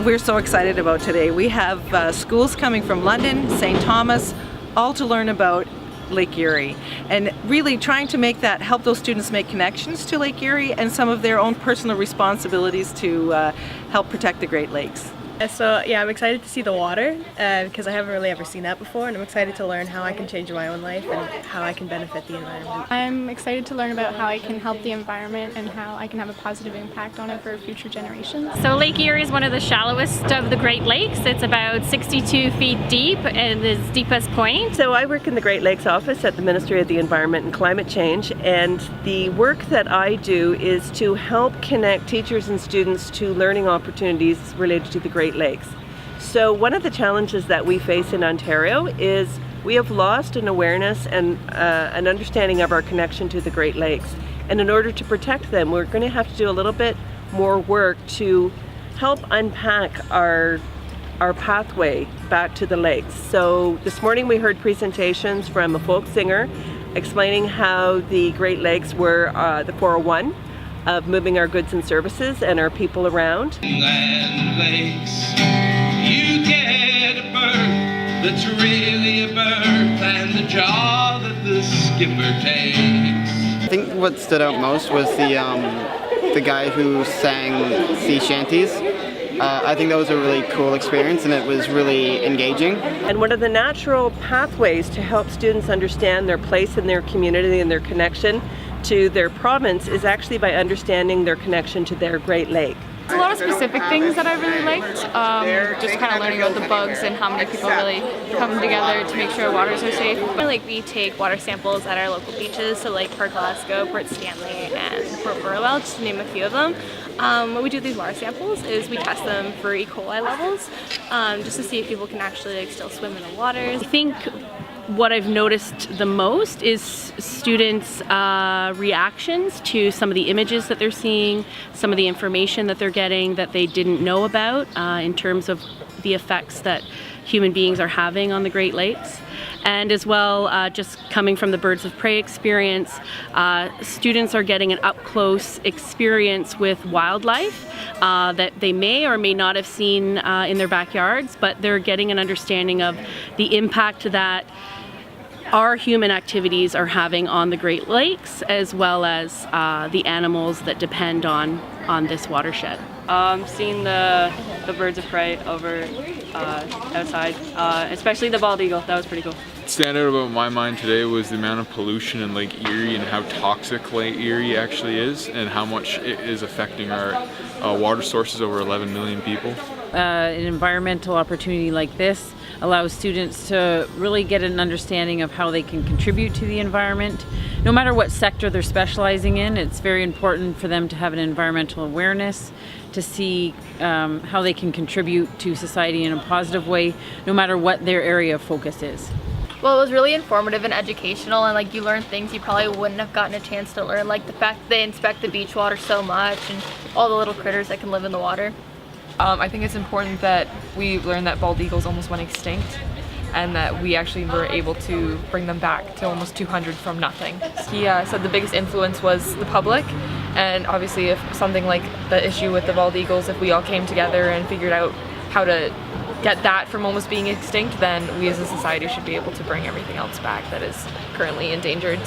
we're so excited about today. We have schools coming from London, St. Thomas, all to learn about Lake Erie, and really trying to help those students make connections to Lake Erie and some of their own personal responsibilities to help protect the Great Lakes. So yeah, I'm excited to see the water because I haven't really ever seen that before, and I'm excited to learn how I can change my own life and how I can benefit the environment. I'm excited to learn about how I can help the environment and how I can have a positive impact on it for future generations. So Lake Erie is one of the shallowest of the Great Lakes. It's about 62 feet deep and its deepest point. So I work in the Great Lakes office at the Ministry of the Environment and Climate Change, and the work that I do is to help connect teachers and students to learning opportunities related to the Great Lakes. So one of the challenges that we face in Ontario is we have lost an awareness and an understanding of our connection to the Great Lakes. And in order to protect them, we're going to have to do a little bit more work to help unpack our pathway back to the lakes. So this morning we heard presentations from a folk singer explaining how the Great Lakes were the 401 of moving our goods and services and our people around. Lakes, you get a birth that's really a birth, and the jaw that the skipper takes. I think what stood out most was the guy who sang sea shanties. I think that was a really cool experience, and it was really engaging. And one of the natural pathways to help students understand their place in their community and their connection to their province is actually by understanding their connection to their Great Lake. There's a lot of specific things that I really liked, just kind of learning about the bugs and how many people really come together to make sure waters are safe. Like we take water samples at our local beaches, so like Port Glasgow, Port Stanley, and Port Burwell, just to name a few of them. What we do with these water samples is we test them for E. coli levels, just to see if people can actually still swim in the waters. I think what I've noticed the most is students' reactions to some of the images that they're seeing, some of the information that they're getting that they didn't know about in terms of the effects that human beings are having on the Great Lakes. And as well, just coming from the Birds of Prey experience, students are getting an up-close experience with wildlife that they may or may not have seen in their backyards, but they're getting an understanding of the impact that our human activities are having on the Great Lakes, as well as the animals that depend on this watershed. Seeing the birds of prey over outside, especially the bald eagle, that was pretty cool. What stand out about my mind today was the amount of pollution in Lake Erie and how toxic Lake Erie actually is, and how much it is affecting our water sources, over 11 million people. An environmental opportunity like this allows students to really get an understanding of how they can contribute to the environment. No matter what sector they're specializing in, it's very important for them to have an environmental awareness, to see how they can contribute to society in a positive way, no matter what their area of focus is. Well, it was really informative and educational, and like you learn things you probably wouldn't have gotten a chance to learn, like the fact that they inspect the beach water so much and all the little critters that can live in the water. I think it's important that we learn that bald eagles almost went extinct, and that we actually were able to bring them back to almost 200 from nothing. He said the biggest influence was the public, and obviously if something like the issue with the bald eagles, if we all came together and figured out how to get that from almost being extinct, then we as a society should be able to bring everything else back that is currently endangered.